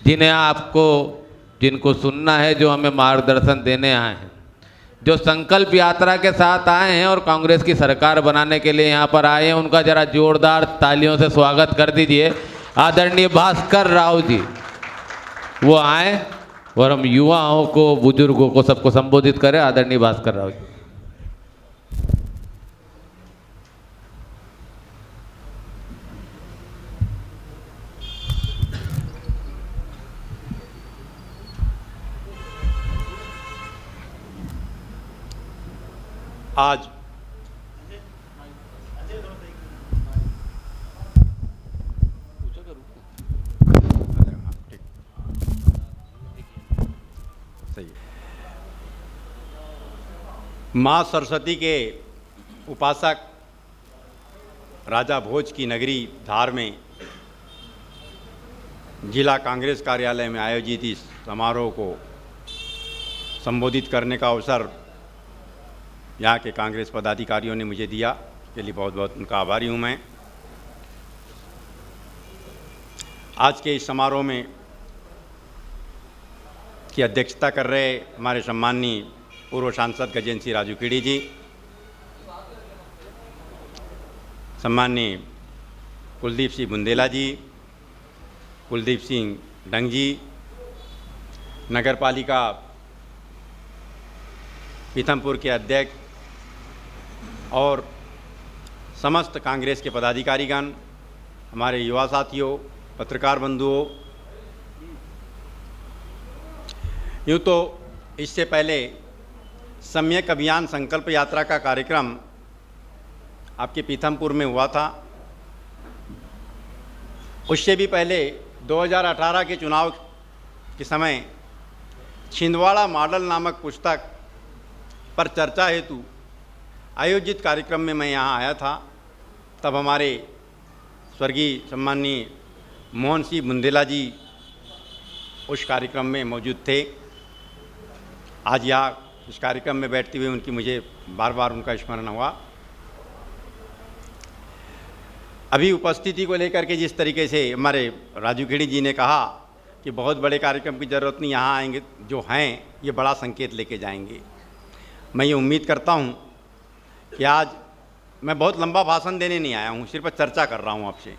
जिन्हें आपको जिनको सुनना है, जो हमें मार्गदर्शन देने आए हैं, जो संकल्प यात्रा के साथ आए हैं और कांग्रेस की सरकार बनाने के लिए यहाँ पर आए हैं, उनका जरा जोरदार तालियों से स्वागत कर दीजिए। आदरणीय भास्कर राव जी वो आए और हम युवाओं को, बुजुर्गों को, सबको संबोधित करें। आदरणीय भास्कर राव जी। आज माँ सरस्वती के उपासक राजा भोज की नगरी धार में जिला कांग्रेस कार्यालय में आयोजित इस समारोह को संबोधित करने का अवसर यहाँ के कांग्रेस पदाधिकारियों ने मुझे दिया, उसके लिए बहुत बहुत उनका आभारी हूँ मैं। आज के इस समारोह में की अध्यक्षता कर रहे हमारे सम्माननीय पूर्व सांसद गजेंद्र सिंह राजूखेड़ी जी, सम्माननीय कुलदीप सिंह बुंदेला जी, कुलदीप सिंह डंग जी, नगर पालिका पीथमपुर के अध्यक्ष और समस्त कांग्रेस के पदाधिकारीगण, हमारे युवा साथियों, पत्रकार बंधुओं, यूँ तो इससे पहले सम्यक अभियान संकल्प यात्रा का कार्यक्रम आपके पीथमपुर में हुआ था। उससे भी पहले 2018 के चुनाव के समय छिंदवाड़ा मॉडल नामक पुस्तक पर चर्चा हेतु आयोजित कार्यक्रम में मैं यहाँ आया था। तब हमारे स्वर्गीय सम्माननीय मोहन सिंह बुंदेला जी उस कार्यक्रम में मौजूद थे। आज यहाँ इस कार्यक्रम में बैठते हुए उनकी मुझे बार बार उनका स्मरण हुआ। अभी उपस्थिति को लेकर के जिस तरीके से हमारे राजूखेड़ी जी ने कहा कि बहुत बड़े कार्यक्रम की ज़रूरत नहीं, यहाँ आएंगे जो हैं ये बड़ा संकेत लेके जाएंगे। मैं ये उम्मीद करता हूँ कि आज मैं बहुत लंबा भाषण देने नहीं आया हूँ, सिर्फ चर्चा कर रहा हूँ आपसे।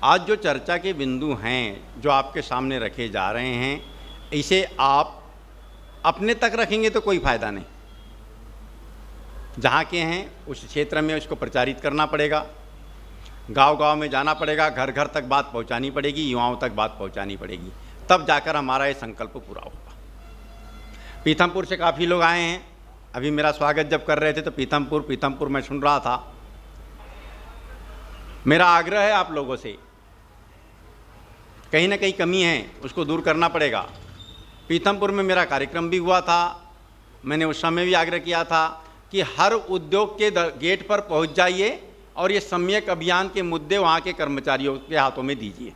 आज जो चर्चा के बिंदु हैं जो आपके सामने रखे जा रहे हैं, इसे आप अपने तक रखेंगे तो कोई फ़ायदा नहीं। जहाँ के हैं उस क्षेत्र में उसको प्रचारित करना पड़ेगा, गांव-गांव में जाना पड़ेगा, घर घर तक बात पहुँचानी पड़ेगी, युवाओं तक बात पहुँचानी पड़ेगी, तब जाकर हमारा ये संकल्प पूरा होगा। पीथमपुर से काफ़ी लोग आए हैं। अभी मेरा स्वागत जब कर रहे थे तो पीथमपुर मैं सुन रहा था। मेरा आग्रह है आप लोगों से, कहीं ना कहीं कमी है, उसको दूर करना पड़ेगा। पीथमपुर में मेरा कार्यक्रम भी हुआ था, मैंने उस समय भी आग्रह किया था कि हर उद्योग के गेट पर पहुंच जाइए और ये सम्यक अभियान के मुद्दे वहाँ के कर्मचारियों के हाथों में दीजिए,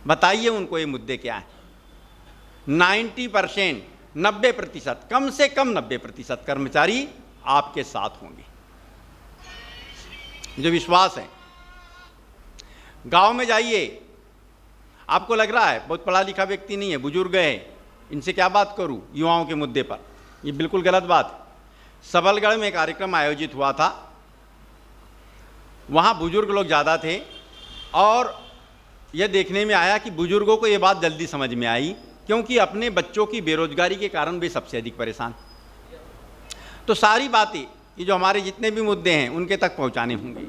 बताइए उनको ये मुद्दे क्या हैं। 90%, 90%, कम से कम 90% कर्मचारी आपके साथ होंगे, मुझे विश्वास है। गांव में जाइए, आपको लग रहा है बहुत पढ़ा लिखा व्यक्ति नहीं है, बुजुर्ग है, इनसे क्या बात करूं युवाओं के मुद्दे पर, ये बिल्कुल गलत बात। सबलगढ़ में कार्यक्रम आयोजित हुआ था, वहाँ बुजुर्ग लोग ज़्यादा थे और यह देखने में आया कि बुजुर्गों को ये बात जल्दी समझ में आई, क्योंकि अपने बच्चों की बेरोजगारी के कारण वे सबसे अधिक परेशान। तो सारी बातें ये जो हमारे जितने भी मुद्दे हैं उनके तक पहुंचाने होंगे।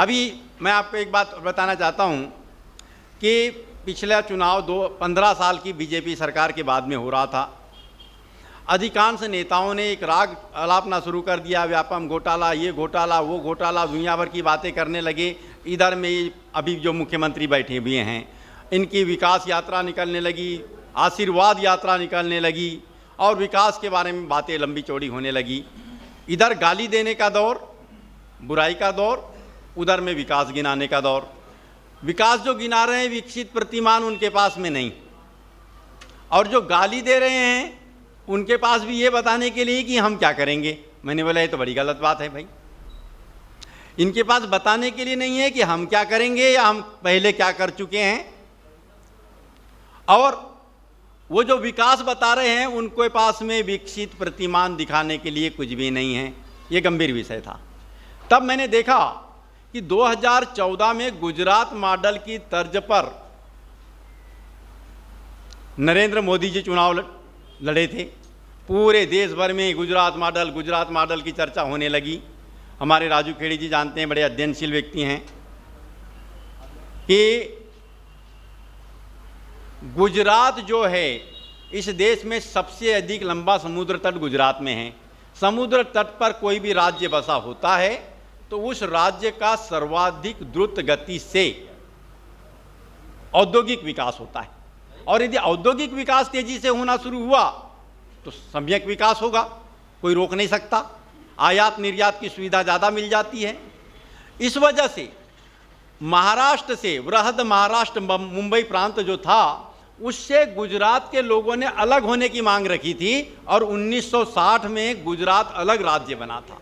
अभी मैं आपको एक बात बताना चाहता हूं कि पिछला चुनाव 15 साल की बीजेपी सरकार के बाद में हो रहा था। अधिकांश नेताओं ने एक राग अलापना शुरू कर दिया, व्यापम घोटाला, ये घोटाला, वो घोटाला, दुनिया भर की बातें करने लगे। इधर में अभी जो मुख्यमंत्री बैठे हुए हैं, इनकी विकास यात्रा निकलने लगी, आशीर्वाद यात्रा निकलने लगी और विकास के बारे में बातें लंबी चौड़ी होने लगी। इधर गाली देने का दौर, बुराई का दौर, उधर में विकास गिनाने का दौर। विकास जो गिना रहे हैं, विकसित प्रतिमान उनके पास में नहीं, और जो गाली दे रहे हैं उनके पास भी ये बताने के लिए कि हम क्या करेंगे। मैंने बोला ये तो बड़ी गलत बात है भाई, इनके पास बताने के लिए नहीं है कि हम क्या करेंगे या हम पहले क्या कर चुके हैं। और वो जो विकास बता रहे हैं उनके पास में विकसित प्रतिमान दिखाने के लिए कुछ भी नहीं है। ये गंभीर विषय था। तब मैंने देखा कि 2014 में गुजरात मॉडल की तर्ज पर नरेंद्र मोदी जी चुनाव लड़े थे। पूरे देश भर में गुजरात मॉडल की चर्चा होने लगी। हमारे राजू खेड़ी जी जानते हैं, बड़े अध्ययनशील व्यक्ति हैं, कि गुजरात जो है इस देश में सबसे अधिक लंबा समुद्र तट गुजरात में है। समुद्र तट पर कोई भी राज्य बसा होता है तो उस राज्य का सर्वाधिक द्रुत गति से औद्योगिक विकास होता है, और यदि औद्योगिक विकास तेजी से होना शुरू हुआ तो सम्यक विकास होगा, कोई रोक नहीं सकता। आयात निर्यात की सुविधा ज़्यादा मिल जाती है। इस वजह से महाराष्ट्र से, वृहद महाराष्ट्र मुंबई प्रांत जो था, उससे गुजरात के लोगों ने अलग होने की मांग रखी थी और 1960 में गुजरात अलग राज्य बना था।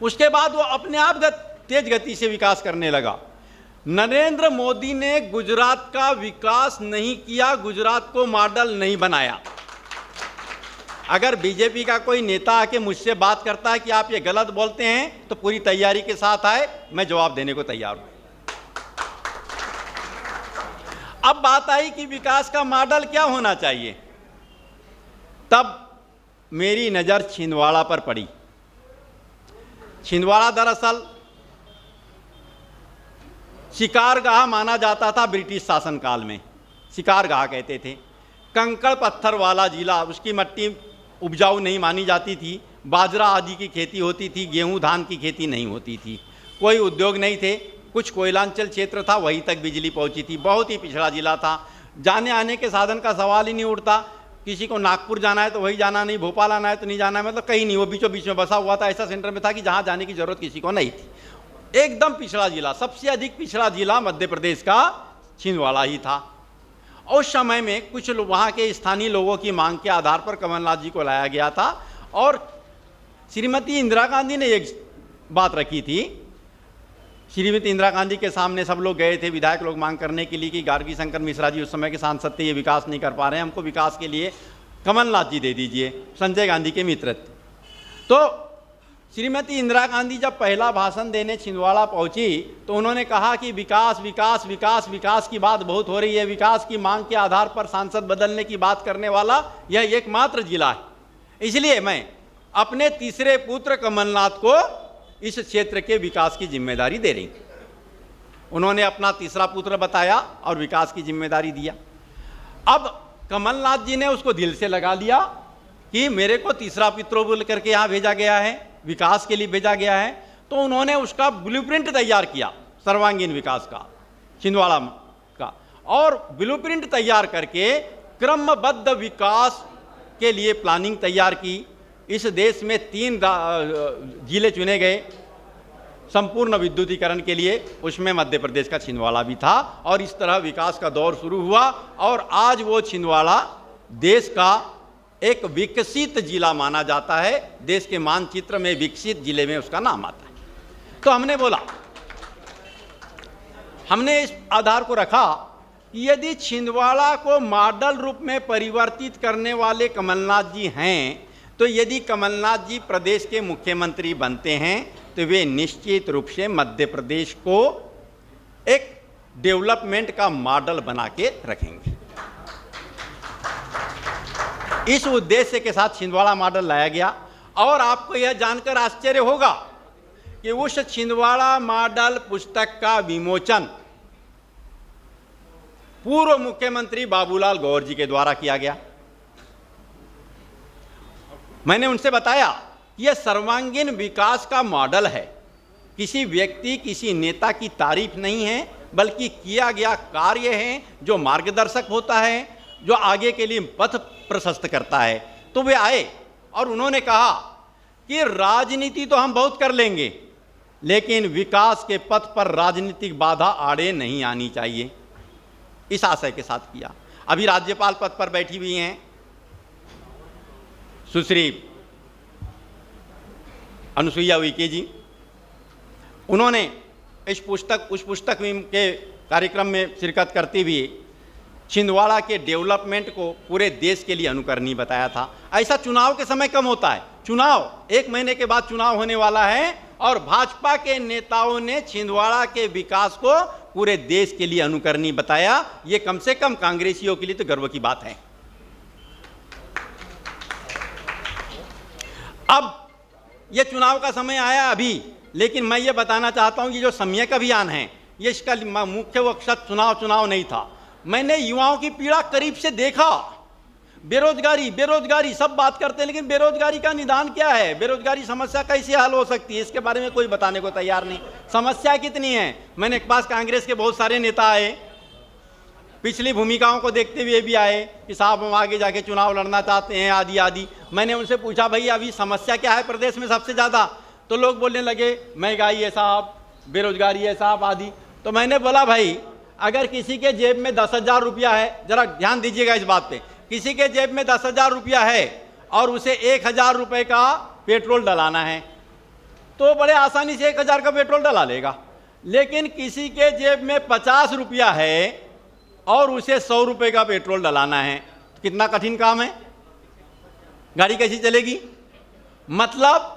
उसके बाद वो अपने आप तेज गति से विकास करने लगा। नरेंद्र मोदी ने गुजरात का विकास नहीं किया, गुजरात को मॉडल नहीं बनाया। अगर बीजेपी का कोई नेता आके मुझसे बात करता है कि आप ये गलत बोलते हैं तो पूरी तैयारी के साथ आए, मैं जवाब देने को तैयार हूं। अब बात आई कि विकास का मॉडल क्या होना चाहिए। तब मेरी नज़र छिंदवाड़ा पर पड़ी। छिंदवाड़ा दरअसल शिकारगाह माना जाता था ब्रिटिश शासनकाल में, शिकारगाह कहते थे। कंकड़ पत्थर वाला जिला, उसकी मिट्टी उपजाऊ नहीं मानी जाती थी। बाजरा आदि की खेती होती थी, गेहूं धान की खेती नहीं होती थी। कोई उद्योग नहीं थे, कुछ कोयलांचल क्षेत्र था, वहीं तक बिजली पहुंची थी। बहुत ही पिछड़ा जिला था, जाने आने के साधन का सवाल ही नहीं उठता। किसी को नागपुर जाना है तो वही जाना, नहीं भोपाल आना है तो नहीं जाना है, मतलब कहीं नहीं, वो बीचों बीच में बसा हुआ था। ऐसा सेंटर में था कि जहाँ जाने की जरूरत किसी को नहीं थी। एकदम पिछड़ा जिला, सबसे अधिक पिछड़ा जिला मध्य प्रदेश का छिंदवाड़ा ही था। उस समय में कुछ वहाँ के स्थानीय लोगों की मांग के आधार पर कमलनाथ जी को लाया गया था और श्रीमती इंदिरा गांधी ने एक बात रखी थी। श्रीमती इंदिरा गांधी के सामने सब लोग गए थे, विधायक लोग, मांग करने के लिए कि गार्गी शंकर मिश्रा जी उस समय के सांसद थे, ये विकास नहीं कर पा रहे हैं, हमको विकास के लिए कमलनाथ जी दे दीजिए, संजय गांधी के मित्र थे। तो श्रीमती इंदिरा गांधी जब पहला भाषण देने छिंदवाड़ा पहुंची तो उन्होंने कहा कि विकास विकास विकास विकास की बात बहुत हो रही है, विकास की मांग के आधार पर सांसद बदलने की बात करने वाला यह एकमात्र जिला है, इसलिए मैं अपने तीसरे पुत्र कमलनाथ को इस क्षेत्र के विकास की जिम्मेदारी दे रही हूं। उन्होंने अपना तीसरा पुत्र बताया और विकास की जिम्मेदारी दिया। अब कमलनाथ जी ने उसको दिल से लगा लिया कि मेरे को तीसरा पुत्र बोल करके यहाँ भेजा गया है, विकास के लिए भेजा गया है। तो उन्होंने उसका ब्लूप्रिंट तैयार किया सर्वांगीण विकास का, छिंदवाड़ा का, और ब्लूप्रिंट तैयार करके क्रमबद्ध विकास के लिए प्लानिंग तैयार की। इस देश में 3 जिले चुने गए संपूर्ण विद्युतीकरण के लिए, उसमें मध्य प्रदेश का छिंदवाड़ा भी था। और इस तरह विकास का दौर शुरू हुआ और आज वो छिंदवाड़ा देश का एक विकसित जिला माना जाता है। देश के मानचित्र में विकसित जिले में उसका नाम आता है। तो हमने बोला, हमने इस आधार को रखा कि यदि छिंदवाड़ा को मॉडल रूप में परिवर्तित करने वाले कमलनाथ जी हैं, तो यदि कमलनाथ जी प्रदेश के मुख्यमंत्री बनते हैं तो वे निश्चित रूप से मध्य प्रदेश को एक डेवलपमेंट का मॉडल बना के रखेंगे। इस उद्देश्य के साथ छिंदवाड़ा मॉडल लाया गया। और आपको यह जानकर आश्चर्य होगा कि उस छिंदवाड़ा मॉडल पुस्तक का विमोचन पूर्व मुख्यमंत्री बाबूलाल गौर जी के द्वारा किया गया। मैंने उनसे बताया कि यह सर्वांगीण विकास का मॉडल है, किसी व्यक्ति, किसी नेता की तारीफ नहीं है, बल्कि किया गया कार्य है जो मार्गदर्शक होता है, जो आगे के लिए पथ प्रशस्त करता है। तो वे आए और उन्होंने कहा कि राजनीति तो हम बहुत कर लेंगे, लेकिन विकास के पथ पर राजनीतिक बाधा आड़े नहीं आनी चाहिए। इस आशय के साथ किया। अभी राज्यपाल पद पर बैठी हुई हैं सुश्री अनुसुईया उइके जी। उन्होंने उस पुस्तक के कार्यक्रम में शिरकत करते हुए छिंदवाड़ा के डेवलपमेंट को पूरे देश के लिए अनुकरणीय बताया था। ऐसा चुनाव के समय कम होता है। चुनाव 1 महीने के बाद चुनाव होने वाला है और भाजपा के नेताओं ने छिंदवाड़ा के विकास को पूरे देश के लिए अनुकरणीय बताया। ये कम से कम कांग्रेसियों के लिए तो गर्व की बात है। अब ये चुनाव का समय आया अभी, लेकिन मैं ये बताना चाहता हूं कि जो सम्यक अभियान है, ये इसका मुख्य मकसद चुनाव नहीं था। मैंने युवाओं की पीड़ा करीब से देखा। बेरोजगारी सब बात करते हैं, लेकिन बेरोजगारी का निदान क्या है? बेरोजगारी समस्या कैसे हल हो सकती है, इसके बारे में कोई बताने को तैयार नहीं। समस्या कितनी है? मैंने एक पास कांग्रेस के बहुत सारे नेता आए, पिछली भूमिकाओं को देखते हुए भी आए कि साहब हम आगे जाके चुनाव लड़ना चाहते हैं आदि आदि। मैंने उनसे पूछा भाई अभी समस्या क्या है प्रदेश में सबसे ज़्यादा? तो लोग बोलने लगे महंगाई है साहब, बेरोजगारी है साहब आदि। तो मैंने बोला भाई अगर किसी के जेब में 10,000 रुपया है, जरा ध्यान दीजिएगा इस बात पे, किसी के जेब में 10,000 रुपया है और उसे 1,000 रुपये का पेट्रोल डलाना है तो बड़े आसानी से 1,000 का पेट्रोल डला लेगा। लेकिन किसी के जेब में 50 रुपया है और उसे 100 रुपये का पेट्रोल डलाना है, तो कितना कठिन काम है? गाड़ी कैसी चलेगी? मतलब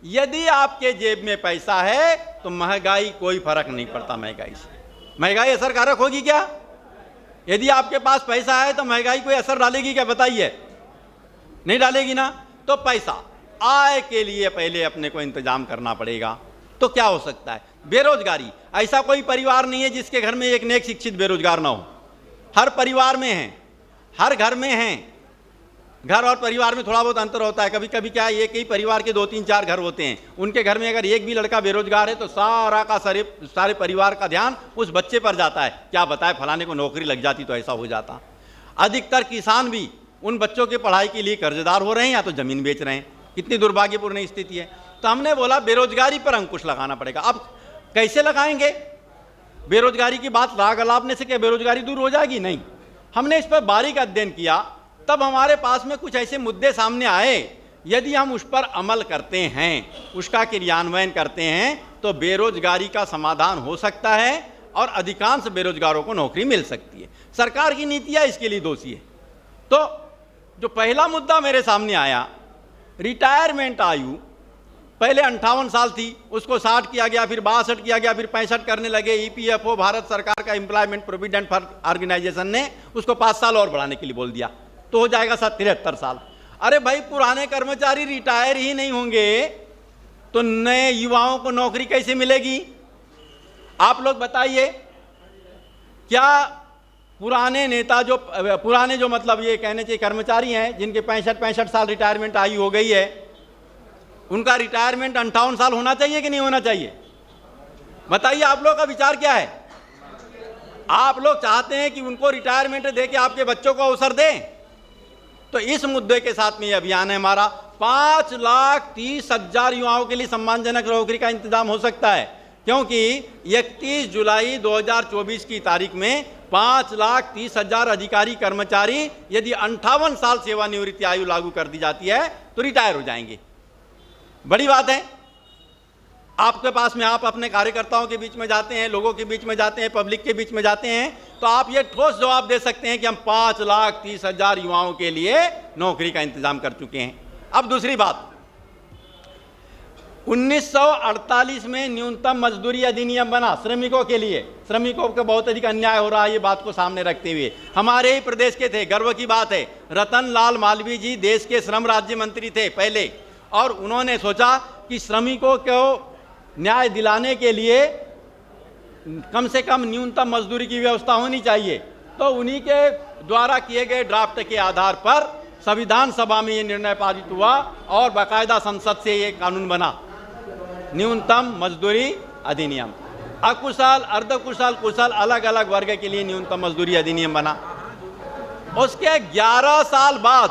यदि आपके जेब में पैसा है तो महंगाई कोई फर्क नहीं पड़ता। महंगाई से महंगाई असरकारक होगी क्या? यदि आपके पास पैसा है तो महंगाई कोई असर डालेगी क्या? बताइए, नहीं डालेगी ना। तो पैसा आय के लिए पहले अपने को इंतजाम करना पड़ेगा। तो क्या हो सकता है? बेरोजगारी, ऐसा कोई परिवार नहीं है जिसके घर में एक नेक शिक्षित बेरोजगार ना हो। हर परिवार में है, हर घर में है। घर और परिवार में थोड़ा बहुत अंतर होता है। कभी कभी क्या है, एक ही परिवार के 2-3-4 घर होते हैं, उनके घर में अगर एक भी लड़का बेरोजगार है तो सारे परिवार का ध्यान उस बच्चे पर जाता है। क्या बताए फलाने को नौकरी लग जाती तो ऐसा हो जाता। अधिकतर किसान भी उन बच्चों के पढ़ाई के लिए कर्जदार हो रहे हैं या तो जमीन बेच रहे हैं। कितनी दुर्भाग्यपूर्ण स्थिति है। तो हमने बोला बेरोजगारी पर अंकुश लगाना पड़ेगा। अब कैसे लगाएंगे? बेरोजगारी की बात राग अलापने से क्या बेरोजगारी दूर हो जाएगी? नहीं। हमने इस पर बारीक अध्ययन किया, तब हमारे पास में कुछ ऐसे मुद्दे सामने आए, यदि हम उस पर अमल करते हैं, उसका क्रियान्वयन करते हैं तो बेरोजगारी का समाधान हो सकता है और अधिकांश बेरोजगारों को नौकरी मिल सकती है। सरकार की नीतियां इसके लिए दोषी है। तो जो पहला मुद्दा मेरे सामने आया, रिटायरमेंट आयु पहले 58 साल थी, उसको 60 किया गया, फिर 62 किया गया, फिर 65 करने लगे। EPFO भारत सरकार का एम्प्लॉयमेंट प्रोविडेंट फंड ऑर्गेनाइजेशन ने उसको 5 साल और बढ़ाने के लिए बोल दिया, तो हो जाएगा 73 साल। अरे भाई पुराने कर्मचारी रिटायर ही नहीं होंगे तो नए युवाओं को नौकरी कैसे मिलेगी? आप लोग बताइए। क्या पुराने नेता जो मतलब ये कहने चाहिए कर्मचारी हैं जिनके 65 साल रिटायरमेंट आयु हो गई है, उनका रिटायरमेंट 58 साल होना चाहिए कि नहीं होना चाहिए? बताइए आप लोग का विचार क्या है? आप लोग चाहते हैं कि उनको रिटायरमेंट दे के आपके बच्चों को अवसर दें? तो इस मुद्दे के साथ में ये अभियान है हमारा। 5,30,000 युवाओं के लिए सम्मानजनक नौकरी का इंतजाम हो सकता है, क्योंकि 31 जुलाई 2024 की तारीख में 5,30,000 अधिकारी कर्मचारी यदि 58 साल सेवानिवृत्ति आयु लागू कर दी जाती है तो रिटायर हो जाएंगे। बड़ी बात है। आपके पास में आप अपने कार्यकर्ताओं के बीच में जाते हैं, लोगों के बीच में जाते हैं, पब्लिक के बीच में जाते हैं, तो आप ये ठोस जवाब दे सकते हैं कि हम 5,30,000 युवाओं के लिए नौकरी का इंतजाम कर चुके हैं। अब दूसरी बात, 1948 में न्यूनतम मजदूरी अधिनियम बना श्रमिकों के लिए। श्रमिकों को बहुत अधिक अन्याय हो रहा है, ये बात को सामने रखते हुए हमारे ही प्रदेश के थे, गर्व की बात है, रतन लाल मालवीय जी देश के श्रम राज्य मंत्री थे पहले, और उन्होंने सोचा कि श्रमिकों को न्याय दिलाने के लिए कम से कम न्यूनतम मजदूरी की व्यवस्था होनी चाहिए। तो उन्हीं के द्वारा किए गए ड्राफ्ट के आधार पर संविधान सभा में ये निर्णय पारित हुआ और बाकायदा संसद से ये कानून बना, न्यूनतम मजदूरी अधिनियम। अकुशल, अर्धकुशल, कुशल अलग अलग वर्ग के लिए न्यूनतम मजदूरी अधिनियम बना। उसके 11 साल बाद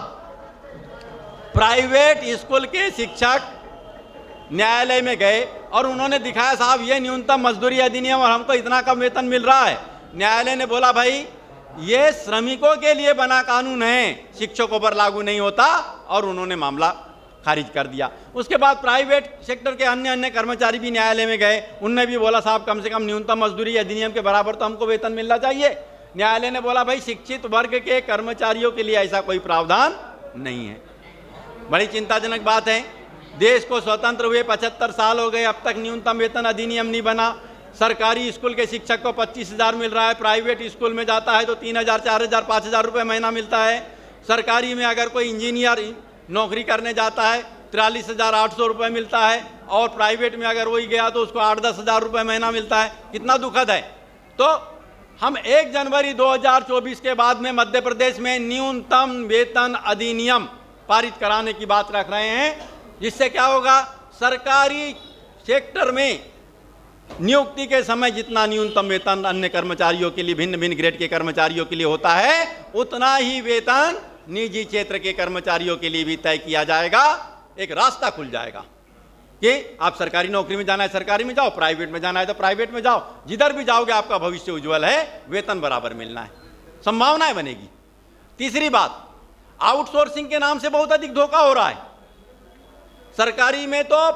प्राइवेट स्कूल के शिक्षक न्यायालय में गए और उन्होंने दिखाया साहब ये न्यूनतम मजदूरी अधिनियम और हमको इतना कम वेतन मिल रहा है। न्यायालय ने बोला भाई ये श्रमिकों के लिए बना कानून है, शिक्षकों पर लागू नहीं होता, और उन्होंने मामला खारिज कर दिया। उसके बाद प्राइवेट सेक्टर के अन्य कर्मचारी भी न्यायालय में गए, उनने भी बोला साहब कम से कम न्यूनतम मजदूरी अधिनियम के बराबर तो हमको वेतन मिलना चाहिए। न्यायालय ने बोला भाई शिक्षित वर्ग के कर्मचारियों के लिए ऐसा कोई प्रावधान नहीं है। बड़ी चिंताजनक बात है। देश को स्वतंत्र हुए 75 साल हो गए, अब तक न्यूनतम वेतन अधिनियम नहीं बना। सरकारी स्कूल के शिक्षक को 25,000 मिल रहा है, प्राइवेट स्कूल में जाता है तो 3,000, 4,000, 5,000 रुपये महीना मिलता है। सरकारी में अगर कोई इंजीनियर नौकरी करने जाता है 43,800 रुपये मिलता है, और प्राइवेट में अगर वही गया तो उसको 8-10 हज़ार रुपये महीना मिलता है। कितना दुखद है। तो हम 1 जनवरी 2024 के बाद में मध्य प्रदेश में न्यूनतम वेतन अधिनियम पारित कराने की बात रख रहे हैं, जिससे क्या होगा, सरकारी सेक्टर में नियुक्ति के समय जितना न्यूनतम वेतन अन्य कर्मचारियों के लिए, भिन्न भिन्न ग्रेड के कर्मचारियों के लिए होता है, उतना ही वेतन निजी क्षेत्र के कर्मचारियों के लिए भी तय किया जाएगा। एक रास्ता खुल जाएगा कि आप सरकारी नौकरी में जाना है सरकारी में जाओ, प्राइवेट में जाना है तो प्राइवेट में जाओ, जिधर भी जाओगे आपका भविष्य उज्जवल है, वेतन बराबर मिलना है, संभावनाएं बनेगी। तीसरी बात, आउटसोर्सिंग के नाम से बहुत अधिक धोखा हो रहा है। सरकारी में तो,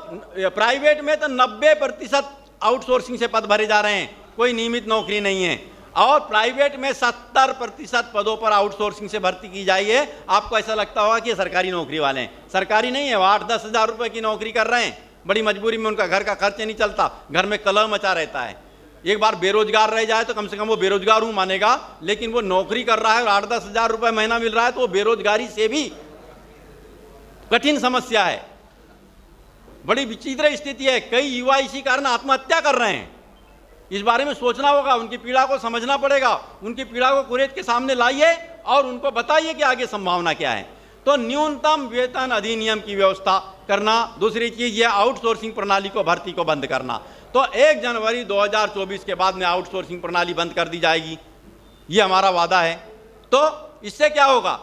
प्राइवेट में तो 90% आउटसोर्सिंग से पद भरे जा रहे हैं, कोई नियमित नौकरी नहीं है। और प्राइवेट में 70% पदों पर आउटसोर्सिंग से भर्ती की जाइए। आपको ऐसा लगता होगा कि ये सरकारी नौकरी वाले हैं, सरकारी नहीं है, वो 8-10 हज़ार रुपये की नौकरी कर रहे हैं, बड़ी मजबूरी में, उनका घर का खर्च नहीं चलता, घर में कलह मचा रहता है। एक बार बेरोजगार रह जाए तो कम से कम वो बेरोजगार हूँ मानेगा, लेकिन वो नौकरी कर रहा है और 8-10 हज़ार रुपये महीना मिल रहा है तो वो बेरोजगारी से भी कठिन समस्या है। बड़ी विचित्र स्थिति है। कई युवा इसी कारण आत्महत्या कर रहे हैं। इस बारे में सोचना होगा, उनकी पीड़ा को समझना पड़ेगा, उनकी पीड़ा को कुरेद के सामने लाइए और उनको बताइए कि आगे संभावना क्या है। तो न्यूनतम वेतन अधिनियम की व्यवस्था करना। दूसरी चीज ये आउटसोर्सिंग प्रणाली को, भर्ती को बंद करना। तो 1 जनवरी 2024 के बाद में आउटसोर्सिंग प्रणाली बंद कर दी जाएगी, ये हमारा वादा है। तो इससे क्या होगा,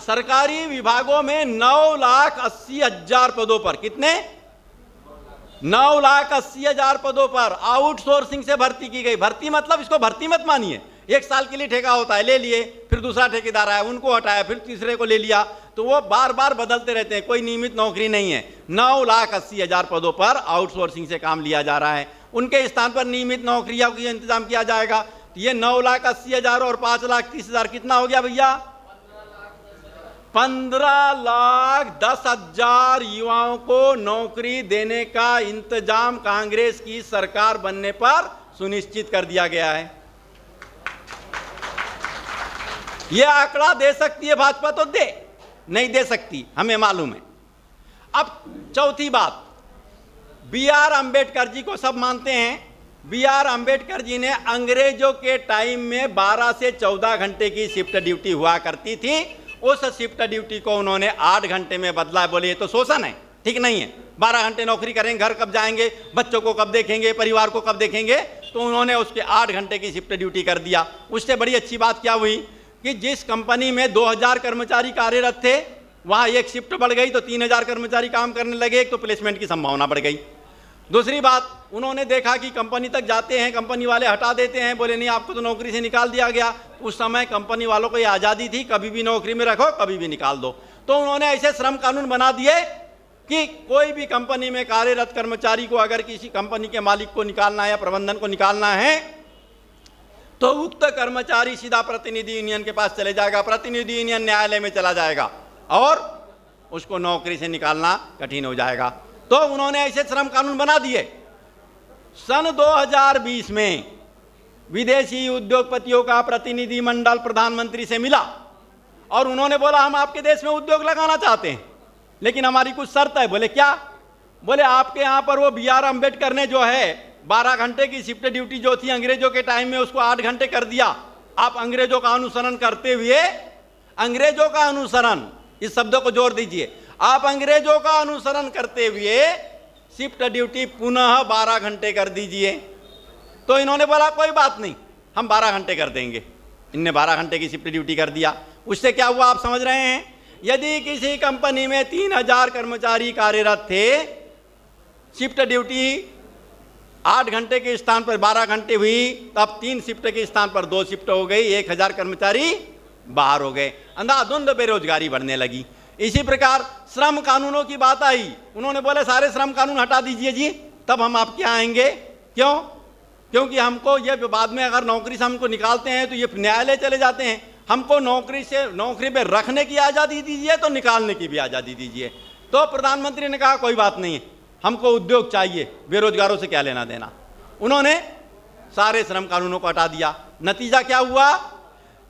सरकारी विभागों में 9,80,000 पदों पर, कितने, 9,80,000 पदों पर आउटसोर्सिंग से भर्ती की गई। भर्ती मतलब इसको भर्ती मत मानिए, 1 साल के लिए ठेका होता है, ले लिए, फिर दूसरा ठेकेदार आया, उनको हटाया, फिर तीसरे को ले लिया, तो वो बार बार बदलते रहते हैं, कोई नियमित नौकरी नहीं है। 9,80,000 पदों पर आउटसोर्सिंग से काम लिया जा रहा है, उनके स्थान पर नियमित नौकरियों का इंतजाम किया जाएगा। तो ये 9,80,000 और 5,30,000 कितना हो गया भैया, 15,10,000 युवाओं को नौकरी देने का इंतजाम कांग्रेस की सरकार बनने पर सुनिश्चित कर दिया गया है। यह आंकड़ा दे सकती है भाजपा तो दे, नहीं दे सकती, हमें मालूम है। अब चौथी बात, B.R. अम्बेडकर जी को सब मानते हैं। B.R. अम्बेडकर जी ने अंग्रेजों के टाइम में 12 से 14 घंटे की शिफ्ट ड्यूटी हुआ करती थी, उस शिफ्ट ड्यूटी को उन्होंने 8 घंटे में बदला। बोले ये तो शोषण है, ठीक नहीं है। 12 घंटे नौकरी करेंगे, घर कब जाएंगे, बच्चों को कब देखेंगे, परिवार को कब देखेंगे, तो उन्होंने उसके 8 घंटे की शिफ्ट ड्यूटी कर दिया। उससे बड़ी अच्छी बात क्या हुई कि जिस कंपनी में 2,000 कर्मचारी कार्यरत थे, वहाँ एक शिफ्ट बढ़ गई तो 3,000 कर्मचारी काम करने लगे, एक तो प्लेसमेंट की संभावना बढ़ गई। दूसरी बात, उन्होंने देखा कि कंपनी तक जाते हैं, कंपनी वाले हटा देते हैं, बोले नहीं आपको तो नौकरी से निकाल दिया गया। उस समय कंपनी वालों को ये आज़ादी थी, कभी भी नौकरी में रखो, कभी भी निकाल दो। तो उन्होंने ऐसे श्रम कानून बना दिए कि कोई भी कंपनी में कार्यरत कर्मचारी को अगर किसी कंपनी के मालिक को निकालना है या प्रबंधन को निकालना है तो उक्त कर्मचारी सीधा प्रतिनिधि यूनियन के पास चले जाएगा, प्रतिनिधि यूनियन न्यायालय में चला जाएगा और उसको नौकरी से निकालना कठिन हो जाएगा। तो उन्होंने ऐसे श्रम कानून बना दिए। सन 2020 में विदेशी उद्योगपतियों का प्रतिनिधि मंडल प्रधानमंत्री से मिला और उन्होंने बोला हम आपके देश में उद्योग लगाना चाहते हैं, लेकिन हमारी कुछ शर्त है। बोले क्या? बोले आपके यहाँ पर वो B.R. अम्बेडकर ने जो है 12 घंटे की शिफ्ट ड्यूटी जो थी अंग्रेजों के टाइम में, उसको 8 घंटे कर दिया। आप अंग्रेजों का अनुसरण करते हुए, अंग्रेजों का अनुसरण, इस शब्दों को जोड़ दीजिए, आप अंग्रेजों का अनुसरण करते हुए शिफ्ट ड्यूटी पुनः 12 घंटे कर दीजिए। तो इन्होंने बोला कोई बात नहीं, हम 12 घंटे कर देंगे। इनने 12 घंटे की शिफ्ट ड्यूटी कर दिया। उससे क्या हुआ आप समझ रहे हैं? यदि किसी कंपनी में 3,000 कर्मचारी कार्यरत थे, शिफ्ट ड्यूटी 8 घंटे के स्थान पर 12 घंटे हुई, तब 3 शिफ्ट के स्थान पर 2 शिफ्ट हो गई, 1,000 कर्मचारी बाहर हो गए, अंधाधुंध बेरोजगारी बढ़ने लगी। इसी प्रकार श्रम कानूनों की बात आई, उन्होंने बोले सारे श्रम कानून हटा दीजिए जी, तब हम आपके यहाँ आएंगे। क्यों? क्योंकि हमको ये बाद में अगर नौकरी से हमको निकालते हैं तो ये न्यायालय चले जाते हैं। हमको नौकरी पे रखने की आज़ादी दीजिए तो निकालने की भी आज़ादी दीजिए। तो प्रधानमंत्री ने कहा कोई बात नहीं है, हमको उद्योग चाहिए, बेरोजगारों से क्या लेना देना। उन्होंने सारे श्रम कानूनों को हटा दिया। नतीजा क्या हुआ?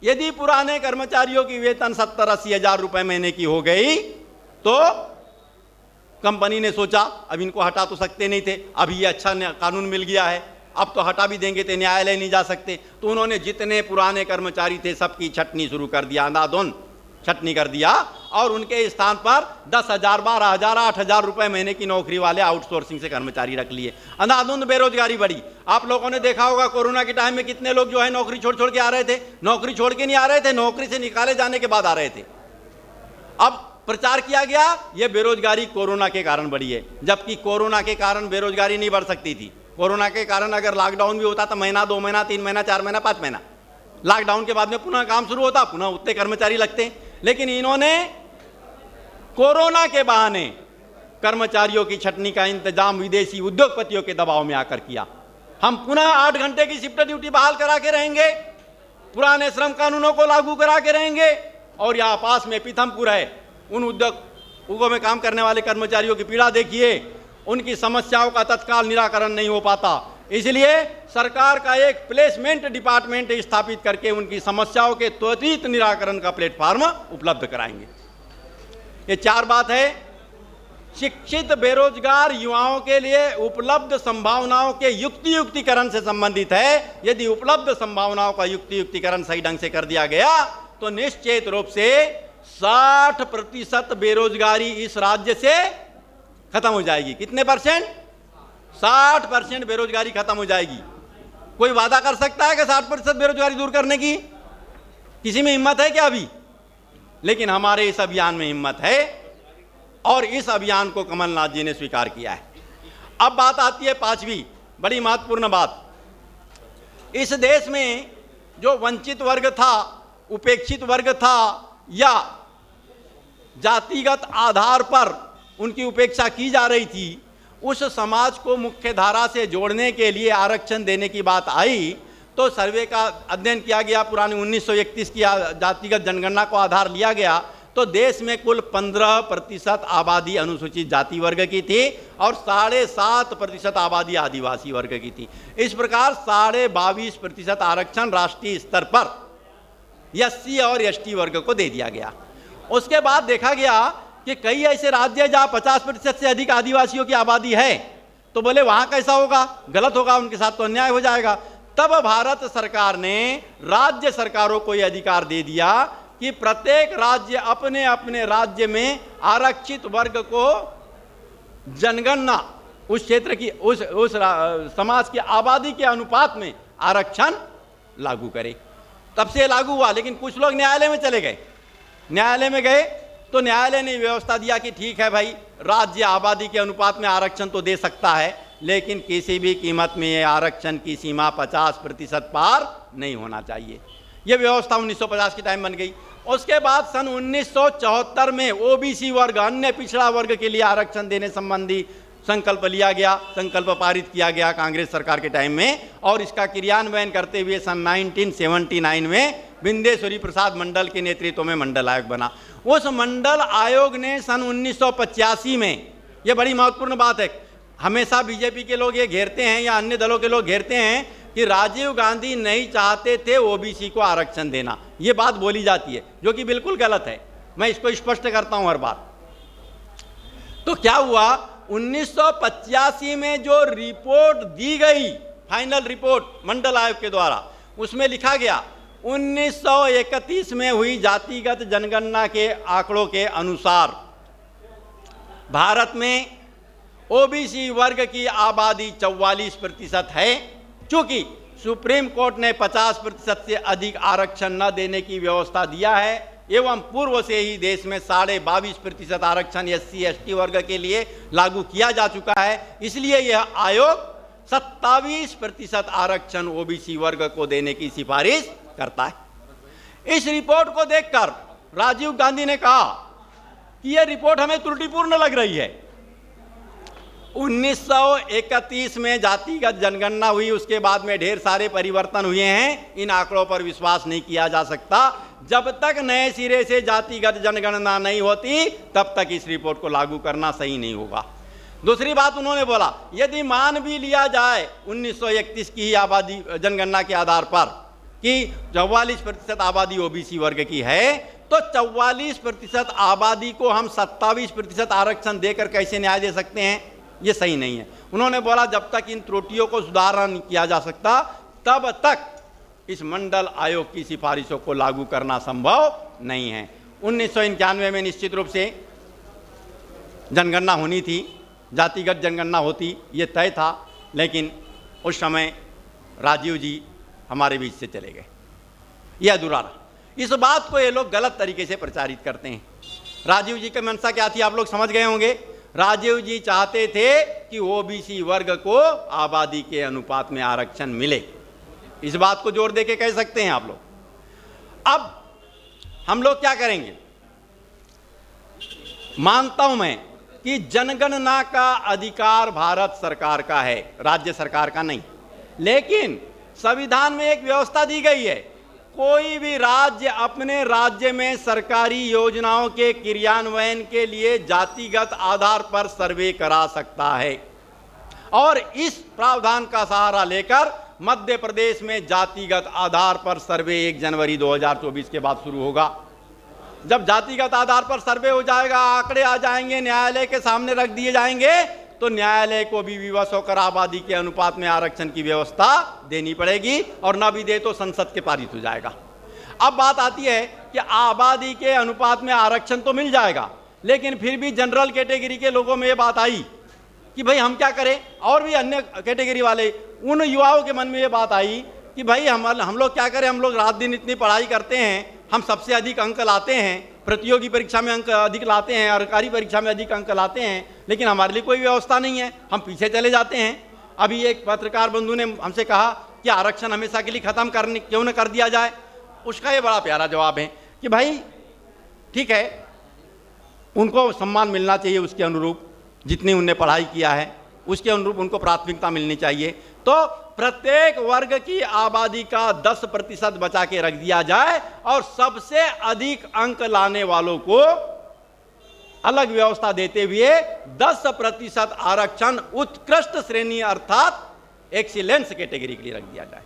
यदि पुराने कर्मचारियों की वेतन 70-80 हज़ार रुपए महीने की हो गई तो कंपनी ने सोचा अब इनको हटा तो सकते नहीं थे, अब ये अच्छा कानून मिल गया है, अब तो हटा भी देंगे तो न्यायालय नहीं जा सकते। तो उन्होंने जितने पुराने कर्मचारी थे सबकी छटनी शुरू कर दिया, अंधाधुंध छटनी कर दिया, और उनके स्थान पर 10,000, 12,000, 8,000 रुपए महीने की नौकरी वाले आउटसोर्सिंग से कर्मचारी रख लिए। अंधाधुंध बेरोजगारी बढ़ी। आप लोगों ने देखा होगा कोरोना के टाइम में कितने लोग जो है नौकरी छोड़ छोड़ के आ रहे थे। नौकरी छोड़ के नहीं आ रहे थे, नौकरी से निकाले जाने के बाद आ रहे थे। अब प्रचार किया गया ये बेरोजगारी कोरोना के कारण बढ़ी है, जबकि कोरोना के कारण बेरोजगारी नहीं बढ़ सकती थी। कोरोना के कारण अगर लॉकडाउन भी होता तो महीना, 2 महीना, 3 महीना, 4 महीना, 5 महीना, लॉकडाउन के बाद में पुनः काम शुरू होता, पुनः उतने कर्मचारी लगते। लेकिन इन्होंने कोरोना के बहाने कर्मचारियों की छटनी का इंतजाम विदेशी उद्योगपतियों के दबाव में आकर किया। हम पुनः 8 घंटे की शिफ्ट ड्यूटी बहाल करा के रहेंगे, पुराने श्रम कानूनों को लागू करा के रहेंगे, और यहाँ पास में पीथमपुर है, उन उद्योगों में काम करने वाले कर्मचारियों की पीड़ा देखिए, उनकी समस्याओं का तत्काल निराकरण नहीं हो पाता। इसलिए सरकार का एक प्लेसमेंट डिपार्टमेंट स्थापित करके उनकी समस्याओं के त्वरित निराकरण का प्लेटफॉर्म उपलब्ध कराएंगे। ये 4 बात है। शिक्षित बेरोजगार युवाओं के लिए उपलब्ध संभावनाओं के युक्तिकरण से संबंधित है। यदि उपलब्ध संभावनाओं का युक्तिकरण सही ढंग से कर दिया गया तो निश्चित रूप से 60% बेरोजगारी इस राज्य से खत्म हो जाएगी। कितने परसेंट? 60% बेरोजगारी खत्म हो जाएगी। कोई वादा कर सकता है कि 60% बेरोजगारी दूर करने की? किसी में हिम्मत है क्या अभी? लेकिन हमारे इस अभियान में हिम्मत है, और इस अभियान को कमलनाथ जी ने स्वीकार किया है। अब बात आती है 5वीं बड़ी महत्वपूर्ण बात। इस देश में जो वंचित वर्ग था, उपेक्षित वर्ग था, या जातिगत आधार पर उनकी उपेक्षा की जा रही थी, उस समाज को मुख्य धारा से जोड़ने के लिए आरक्षण देने की बात आई तो सर्वे का अध्ययन किया गया। पुरानी 1931 की जातिगत जनगणना को आधार लिया गया तो देश में कुल 15% आबादी अनुसूचित जाति वर्ग की थी और 7.5% आबादी आदिवासी वर्ग की थी। इस प्रकार 22.5% आरक्षण राष्ट्रीय स्तर पर SC और ST वर्ग को दे दिया गया। उसके बाद देखा गया कि कई ऐसे राज्य हैं जहां 50% से अधिक आदिवासियों की आबादी है, तो बोले वहां कैसा होगा, गलत होगा, उनके साथ तो अन्याय हो जाएगा। तब भारत सरकार ने राज्य सरकारों को यह अधिकार दे दिया कि प्रत्येक राज्य अपने अपने राज्य में आरक्षित वर्ग को जनगणना उस क्षेत्र की उस समाज की आबादी के अनुपात में आरक्षण लागू करे। तब से लागू हुआ। लेकिन कुछ लोग न्यायालय में चले गए। न्यायालय में गए तो न्यायालय ने व्यवस्था दिया कि ठीक है भाई, राज्य आबादी के अनुपात में आरक्षण तो दे सकता है, लेकिन किसी भी कीमत में ये आरक्षण की सीमा 50% पार नहीं होना चाहिए। ये व्यवस्था 1950 के टाइम बन गई। उसके बाद सन 1974 में OBC वर्ग, अन्य पिछड़ा वर्ग के लिए आरक्षण देने संबंधी संकल्प लिया गया, संकल्प पारित किया गया कांग्रेस सरकार के टाइम में, और इसका क्रियान्वयन करते हुए सन 1979 में बिंदेश्वरी प्रसाद मंडल के नेतृत्व में मंडल आयोग बना। उस मंडल आयोग ने सन 1985 में, यह बड़ी महत्वपूर्ण बात है, हमेशा बीजेपी के लोग ये घेरते हैं या अन्य दलों के लोग घेरते हैं कि राजीव गांधी नहीं चाहते थे OBC को आरक्षण देना। ये बात बोली जाती है जो कि बिल्कुल गलत है। मैं इसको स्पष्ट करता हूं हर बार। तो क्या हुआ, 1985 में जो रिपोर्ट दी गई, फाइनल रिपोर्ट मंडल आयोग के द्वारा, उसमें लिखा गया 1931 में हुई जातिगत जनगणना के आंकड़ों के अनुसार भारत में OBC वर्ग की आबादी 44% है। चूंकि सुप्रीम कोर्ट ने 50% से अधिक आरक्षण न देने की व्यवस्था दिया है एवं पूर्व से ही देश में 22.5% आरक्षण SC ST वर्ग के लिए लागू किया जा चुका है, इसलिए यह आयोग 27% आरक्षण OBC वर्ग को देने की सिफारिश करता है। इस रिपोर्ट को देखकर राजीव गांधी ने कहा कि यह रिपोर्ट हमें त्रुटिपूर्ण लग रही है। 1931 में जातिगत जनगणना हुई, उसके बाद में ढेर सारे परिवर्तन हुए हैं। इन आंकड़ों पर विश्वास नहीं किया जा सकता। जब तक नए सिरे से जातिगत जनगणना नहीं होती तब तक इस रिपोर्ट को लागू करना सही नहीं होगा। दूसरी बात उन्होंने बोला, यदि मान भी लिया जाए 1931 की ही आबादी जनगणना के आधार पर कि 44% आबादी ओबीसी वर्ग की है, तो 44% आबादी को हम 27% आरक्षण देकर कैसे न्याय दे सकते हैं? ये सही नहीं है। उन्होंने बोला जब तक इन त्रुटियों को सुधारा नहीं किया जा सकता तब तक इस मंडल आयोग की सिफारिशों को लागू करना संभव नहीं है। 1991 में निश्चित रूप से जनगणना होनी थी, जातिगत जनगणना होती, ये तय था, लेकिन उस समय राजीव जी हमारे बीच से चले गए, ये अधूरा रहा। इस बात को ये लोग गलत तरीके से प्रचारित करते हैं। राजीव जी की मंशा क्या थी आप लोग समझ गए होंगे। राजीव जी चाहते थे कि ओबीसी वर्ग को आबादी के अनुपात में आरक्षण मिले। इस बात को जोर दे के कह सकते हैं आप लोग। अब हम लोग क्या करेंगे? मानता हूं मैं कि जनगणना का अधिकार भारत सरकार का है, राज्य सरकार का नहीं, लेकिन संविधान में एक व्यवस्था दी गई है, कोई भी राज्य अपने राज्य में सरकारी योजनाओं के क्रियान्वयन के लिए जातिगत आधार पर सर्वे करा सकता है। और इस प्रावधान का सहारा लेकर मध्य प्रदेश में जातिगत आधार पर सर्वे 1 जनवरी 2024 के बाद शुरू होगा। जब जातिगत आधार पर सर्वे हो जाएगा, आंकड़े आ जाएंगे, न्यायालय के सामने रख दिए जाएंगे, तो न्यायालय को भी विवश होकर आबादी के अनुपात में आरक्षण की व्यवस्था देनी पड़ेगी, और न भी दे तो संसद के पारित हो जाएगा। अब बात आती है कि आबादी के अनुपात में आरक्षण तो मिल जाएगा, लेकिन फिर भी जनरल कैटेगरी के लोगों में ये बात आई कि भाई हम क्या करें, और भी अन्य कैटेगरी वाले, उन युवाओं के मन में ये बात आई कि भाई हम लोग क्या करें, हम लोग रात दिन इतनी पढ़ाई करते हैं, हम सबसे अधिक अंक लाते हैं, प्रतियोगी परीक्षा में अंक अधिक लाते हैं, सरकारी परीक्षा में अधिक अंक लाते हैं, लेकिन हमारे लिए कोई व्यवस्था नहीं है, हम पीछे चले जाते हैं। अभी एक पत्रकार बंधु ने हमसे कहा कि आरक्षण हमेशा के लिए खत्म करने क्यों न कर दिया जाए। उसका ये बड़ा प्यारा जवाब है कि भाई ठीक है, उनको सम्मान मिलना चाहिए उसके अनुरूप, जितनी उनने पढ़ाई किया है उसके अनुरूप उनको प्राथमिकता मिलनी चाहिए। तो प्रत्येक वर्ग की आबादी का 10% बचा के रख दिया जाए, और सबसे अधिक अंक लाने वालों को अलग व्यवस्था देते हुए 10% आरक्षण उत्कृष्ट श्रेणी अर्थात एक्सीलेंस कैटेगरी के लिए रख दिया जाए।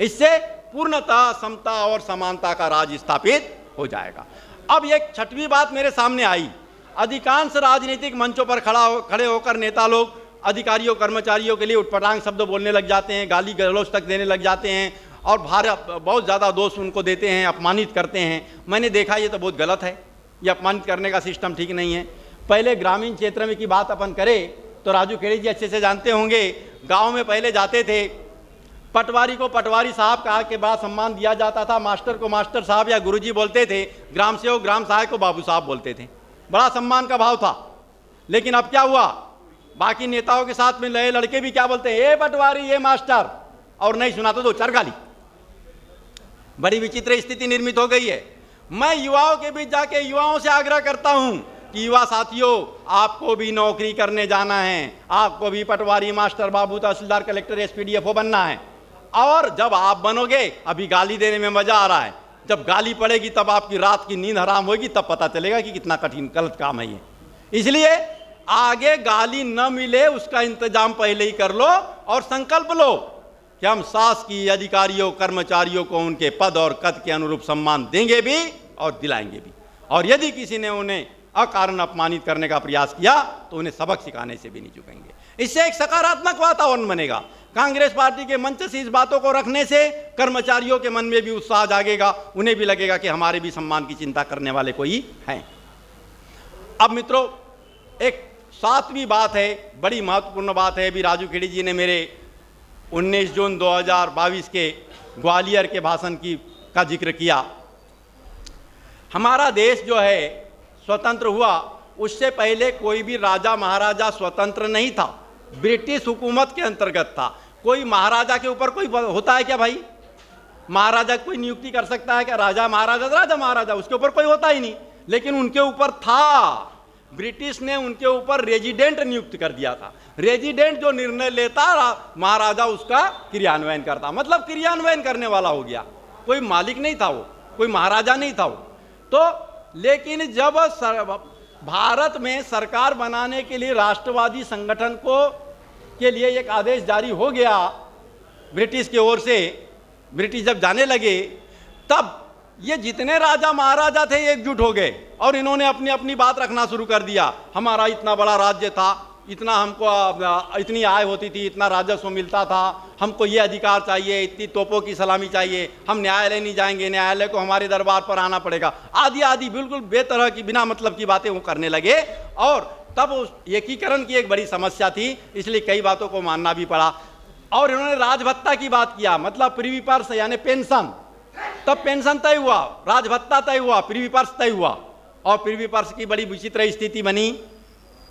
इससे पूर्णतः समता और समानता का राज स्थापित हो जाएगा। अब एक छठवीं बात मेरे सामने आई। अधिकांश राजनीतिक मंचों पर खड़े होकर नेता लोग अधिकारियों कर्मचारियों के लिए उटपटांग शब्द बोलने लग जाते हैं, गाली गलौज तक देने लग जाते हैं, और बहुत ज़्यादा दोष उनको देते हैं, अपमानित करते हैं। मैंने देखा ये तो बहुत गलत है, ये अपमानित करने का सिस्टम ठीक नहीं है। पहले ग्रामीण क्षेत्र में की बात अपन करें तो राजू खेड़ी जी अच्छे से जानते होंगे, गाँव में पहले जाते थे, पटवारी को पटवारी साहब कहा के बाद सम्मान दिया जाता था, मास्टर को मास्टर साहब या गुरुजी बोलते थे, ग्राम सेवक ग्राम सहायक को बाबू साहब बोलते थे, बड़ा सम्मान का भाव था। लेकिन अब क्या हुआ, बाकी नेताओं के साथ में नए लड़के भी क्या बोलते हैं, ये पटवारी ये मास्टर, और नहीं सुना तो 2-4 गाली। बड़ी विचित्र स्थिति निर्मित हो गई है। मैं युवाओं के बीच जाके युवाओं से आग्रह करता हूं कि युवा साथियों, आपको भी नौकरी करने जाना है, आपको भी पटवारी मास्टर बाबू तहसीलदार कलेक्टर एसपीडीएफओ बनना है, और जब आप बनोगे, अभी गाली देने में मजा आ रहा है, जब गाली पड़ेगी तब आपकी रात की नींद हराम होगी, तब पता चलेगा कि कितना कठिन गलत काम है ये। इसलिए आगे गाली न मिले उसका इंतजाम पहले ही कर लो, और संकल्प लो कि हम शासकीय अधिकारियों कर्मचारियों को उनके पद और कद के अनुरूप सम्मान देंगे भी और दिलाएंगे भी, और यदि किसी ने उन्हें अकारण अपमानित करने का प्रयास किया तो उन्हें सबक सिखाने से भी नहीं चूकेंगे। इससे एक सकारात्मक वातावरण बनेगा। कांग्रेस पार्टी के मंच से इस बातों को रखने से कर्मचारियों के मन में भी उत्साह जागेगा, उन्हें भी लगेगा कि हमारे भी सम्मान की चिंता करने वाले कोई हैं। अब मित्रों, एक 7वीं बात है, बड़ी महत्वपूर्ण बात है। अभी राजू खेड़ी जी ने मेरे 19 जून 2022 के ग्वालियर के भाषण का जिक्र किया। हमारा देश जो है स्वतंत्र हुआ, उससे पहले कोई भी राजा महाराजा स्वतंत्र नहीं था, ब्रिटिश हुकूमत के अंतर्गत था। कोई महाराजा के ऊपर कोई होता है क्या भाई? महाराजा कोई नियुक्ति कर सकता है क्या? राजा महाराजा उसके ऊपर कोई होता ही नहीं, लेकिन उनके ऊपर था। ब्रिटिश ने उनके ऊपर रेजिडेंट नियुक्त कर दिया था। रेजिडेंट जो निर्णय लेता महाराजा उसका क्रियान्वयन करता, मतलब क्रियान्वयन करने वाला हो गया। कोई मालिक नहीं था वो, कोई महाराजा नहीं था वो। तो लेकिन जब भारत में सरकार बनाने के लिए राष्ट्रवादी संगठन के लिए एक आदेश जारी हो गया ब्रिटिश की ओर से, ब्रिटिश जब जाने लगे, तब ये जितने राजा महाराजा थे एकजुट हो गए और इन्होंने अपनी अपनी बात रखना शुरू कर दिया। हमारा इतना बड़ा राज्य था, इतना हमको इतनी आय होती थी, इतना राजस्व मिलता था, हमको ये अधिकार चाहिए, इतनी तोपों की सलामी चाहिए, हम न्यायालय नहीं जाएंगे, न्यायालय को हमारे दरबार पर आना पड़ेगा, आदि आदि बिल्कुल बेतरह की बिना मतलब की बातें वो करने लगे। और तब उस एकीकरण की एक बड़ी समस्या थी, इसलिए कई बातों को मानना भी पड़ा। और इन्होंने राजभत्ता की बात किया, मतलब प्रिवी पर्स यानी पेंशन। तब पेंशन तय हुआ, राजभत्ता तय हुआ, प्रिवी पर्स तय हुआ। और प्रिवी पर्स की बड़ी विचित्र स्थिति बनी।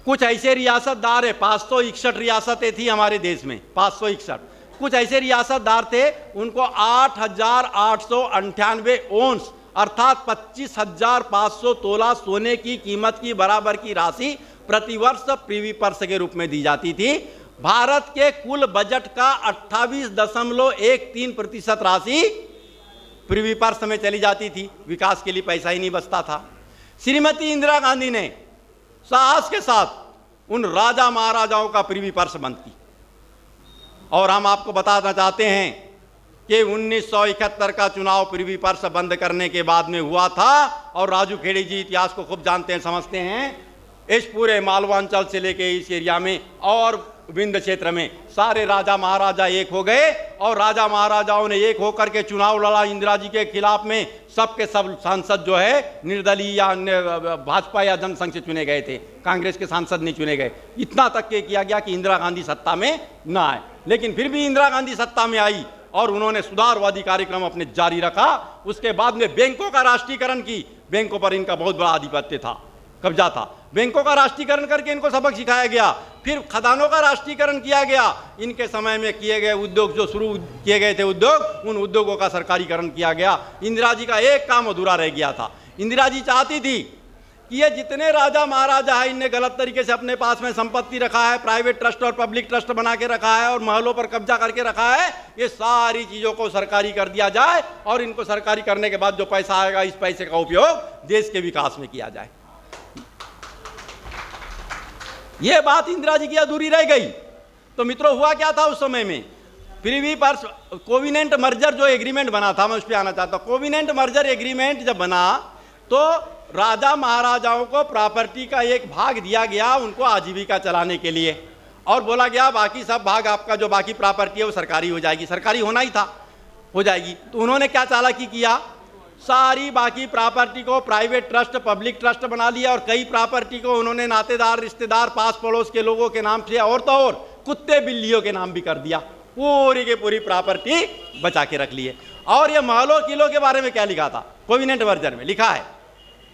कुछ ऐसे रियासतदार है, 561 रियासतें थी हमारे देश में, 561। कुछ ऐसे रियासतदार थे, उनको 8,898 ओंस अर्थात 25,500 तोला सोने की कीमत की बराबर की राशि प्रतिवर्ष प्रिवी पर्स के रूप में दी जाती थी। भारत के कुल बजट का 28.13% राशि प्रिवी पर्स में चली जाती थी। विकास के लिए पैसा ही नहीं बचता था। श्रीमती इंदिरा गांधी ने साहस के साथ उन राजा महाराजाओं का प्रिवी पर्स बंद की। और हम आपको बताना चाहते हैं कि 1971 का चुनाव प्रिवी पर्स बंद करने के बाद में हुआ था। और राजू खेड़ी जी इतिहास को खूब जानते हैं, समझते हैं। इस पूरे मालवांचल से लेके इस एरिया में और विंध्य क्षेत्र में सारे राजा महाराजा एक हो गए और राजा महाराजाओं ने एक होकर के चुनाव लड़ा इंदिरा जी के खिलाफ में। सबके सब सांसद जो है निर्दलीय या भाजपा या जनसंघ से चुने गए थे, कांग्रेस के सांसद नहीं चुने गए। इतना तक के किया गया कि इंदिरा गांधी सत्ता में ना आए, लेकिन फिर भी इंदिरा गांधी सत्ता में आई और उन्होंने सुधारवादी कार्यक्रम अपने जारी रखा। उसके बाद में बैंकों का राष्ट्रीयकरण की। बैंकों पर इनका बहुत बड़ा आधिपत्य था, कब्जा था। बैंकों का राष्ट्रीयकरण करके इनको सबक सिखाया गया। फिर खदानों का राष्ट्रीयकरण किया गया। इनके समय में किए गए उद्योग, जो शुरू किए गए थे उद्योग, उन उद्योगों का सरकारीकरण किया गया। इंदिरा जी का एक काम अधूरा रह गया था। इंदिरा जी चाहती थी कि ये जितने राजा महाराजा है, इनने गलत तरीके से अपने पास में संपत्ति रखा है, प्राइवेट ट्रस्ट और पब्लिक ट्रस्ट बना के रखा है और महलों पर कब्जा करके रखा है, ये सारी चीजों को सरकारी कर दिया जाए और इनको सरकारी करने के बाद जो पैसा आएगा, इस पैसे का उपयोग देश के विकास में किया जाए। यह बात इंदिरा जी की अधूरी रह गई। तो मित्रों, हुआ क्या था उस समय में? प्रिवी पर्स कोविनेंट मर्जर जो एग्रीमेंट बना था, मैं उस पर आना चाहता हूं। कोविनेंट मर्जर एग्रीमेंट जब बना तो राजा महाराजाओं को प्रॉपर्टी का एक भाग दिया गया उनको आजीविका चलाने के लिए, और बोला गया बाकी सब भाग आपका जो बाकी प्रॉपर्टी है वो सरकारी हो जाएगी। सरकारी होना ही था, हो जाएगी। तो उन्होंने क्या चालाकी किया, सारी बाकी प्रॉपर्टी को प्राइवेट ट्रस्ट, पब्लिक ट्रस्ट बना लिया और कई प्रॉपर्टी को उन्होंने नातेदार, रिश्तेदार, पास पड़ोस के लोगों के नाम से और तो और कुत्ते बिल्लियों के नाम भी कर दिया। पूरी की पूरी प्रॉपर्टी बचा के रख लिए। और ये महलों किलों के बारे में क्या लिखा था कोविनेंट मर्जर में? लिखा है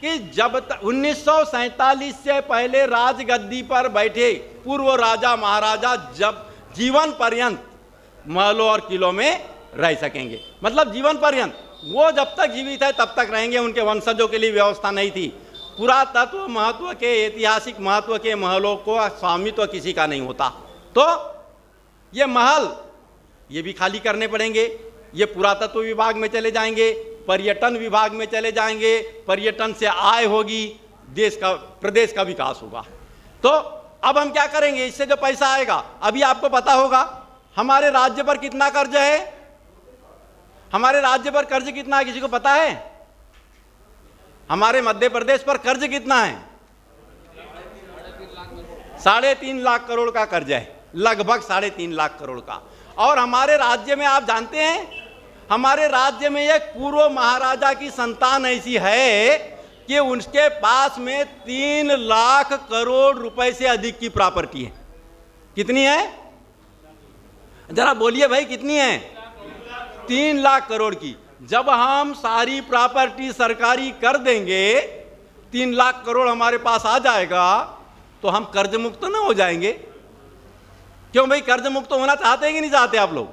कि जब 1947 से पहले राजगद्दी पर बैठे पूर्व राजा महाराजा जब जीवन पर्यंत महलों और किलों में रह सकेंगे। मतलब जीवन पर्यंत, वो जब तक जीवित है तब तक रहेंगे। उनके वंशजों के लिए व्यवस्था नहीं थी। पुरातत्व महत्व के, ऐतिहासिक महत्व के महलों को स्वामित्व किसी का नहीं होता। तो ये महल ये भी खाली करने पड़ेंगे। ये पुरातत्व विभाग में चले जाएंगे, पर्यटन विभाग में चले जाएंगे। पर्यटन से आय होगी, देश का, प्रदेश का विकास होगा। तो अब हम क्या करेंगे? इससे जो पैसा आएगा, अभी आपको पता होगा हमारे राज्य पर कितना कर्ज है? हमारे राज्य पर कर्ज कितना है, किसी को पता है? हमारे मध्य प्रदेश पर कर्ज कितना है? 3.5 लाख करोड़ का कर्ज है, लगभग 3.5 लाख करोड़ का। और हमारे राज्य में आप जानते हैं, हमारे राज्य में एक पूर्व महाराजा की संतान ऐसी है कि उनके पास में 3 लाख करोड़ रुपए से अधिक की प्रॉपर्टी है। कितनी है? जरा बोलिए भाई, कितनी है? 3 लाख करोड़ की। जब हम सारी प्रॉपर्टी सरकारी कर देंगे, 3 लाख करोड़ हमारे पास आ जाएगा, तो हम कर्ज मुक्त ना हो जाएंगे? क्यों भाई, कर्ज मुक्त होना चाहते हैं कि नहीं चाहते आप लोग?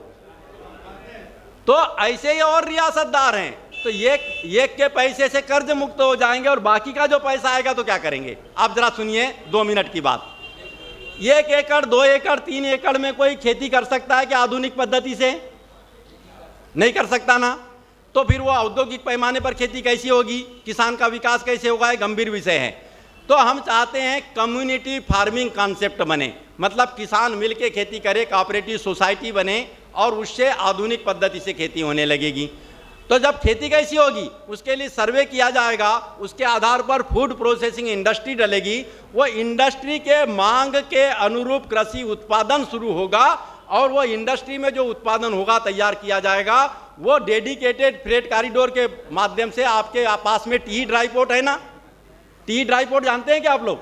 तो ऐसे ही और रियासतदार हैं। तो ये के पैसे से कर्ज मुक्त हो जाएंगे और बाकी का जो पैसा आएगा तो क्या करेंगे? आप जरा सुनिए 2 मिनट की बात। 1 एकड़ 2 एकड़ 3 एकड़ में कोई खेती कर सकता है क्या आधुनिक पद्धति से? नहीं कर सकता ना। तो फिर वो औद्योगिक पैमाने पर खेती कैसी होगी, किसान का विकास कैसे होगा, ये गंभीर विषय है। तो हम चाहते हैं कम्युनिटी फार्मिंग कॉन्सेप्ट बने, मतलब किसान मिलके खेती करे, कोऑपरेटिव सोसाइटी बने और उससे आधुनिक पद्धति से खेती होने लगेगी। तो जब खेती कैसी होगी उसके लिए सर्वे किया जाएगा, उसके आधार पर फूड प्रोसेसिंग इंडस्ट्री डलेगी, वो इंडस्ट्री के मांग के अनुरूप कृषि उत्पादन शुरू होगा और वो इंडस्ट्री में जो उत्पादन होगा तैयार किया जाएगा वो डेडिकेटेड फ्रेट कॉरिडोर के माध्यम से आपके पास में टी ड्राई पोर्ट है ना, टी ड्राई पोर्ट जानते हैं क्या आप लोग?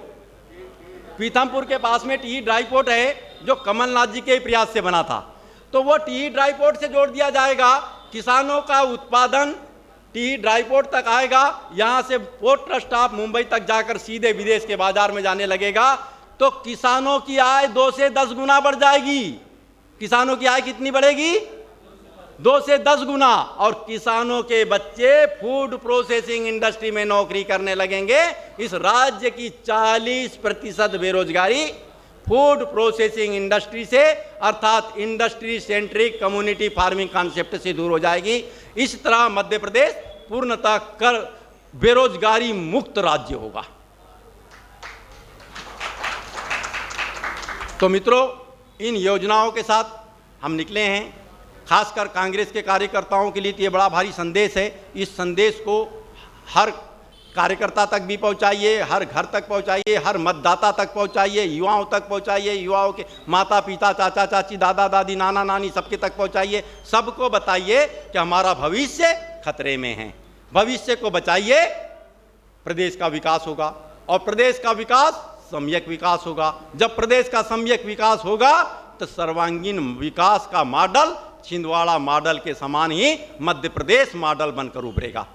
पीथमपुर के पास में टी ड्राई पोर्ट है जो कमलनाथ जी के प्रयास से बना था। तो वो टी ड्राई पोर्ट से जोड़ दिया जाएगा, किसानों का उत्पादन टी ड्राई पोर्ट तक आएगा, यहाँ से पोर्ट ट्रस्ट ऑफ मुंबई तक जाकर सीधे विदेश के बाजार में जाने लगेगा। तो किसानों की आय 2 से 10 गुना बढ़ जाएगी। किसानों की आय कितनी बढ़ेगी? 2 से 10 गुना। और किसानों के बच्चे फूड प्रोसेसिंग इंडस्ट्री में नौकरी करने लगेंगे। इस राज्य की 40% बेरोजगारी फूड प्रोसेसिंग इंडस्ट्री से अर्थात industry centric community farming concept से दूर हो जाएगी। इस तरह मध्य प्रदेश पूर्णतः कर बेरोजगारी मुक्त राज्य होगा। तो मित्रों, इन योजनाओं के साथ हम निकले हैं, खासकर कांग्रेस के कार्यकर्ताओं के लिए तो ये बड़ा भारी संदेश है। इस संदेश को हर कार्यकर्ता तक भी पहुंचाइए, हर घर तक पहुंचाइए, हर मतदाता तक पहुंचाइए, युवाओं तक पहुंचाइए, युवाओं के माता पिता, चाचा चाची, दादा दादी, नाना नानी सबके तक पहुंचाइए। सबको बताइए कि हमारा भविष्य खतरे में है, भविष्य को बचाइए, प्रदेश का विकास होगा। और प्रदेश का विकास सम्यक विकास होगा। जब प्रदेश का सम्यक विकास होगा तो सर्वांगीण विकास का मॉडल छिंदवाड़ा मॉडल के समान ही मध्य प्रदेश मॉडल बनकर उभरेगा।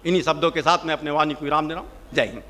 इन्हीं शब्दों के साथ मैं अपने वाणी को विराम दे रहा हूँ। जय हिंद।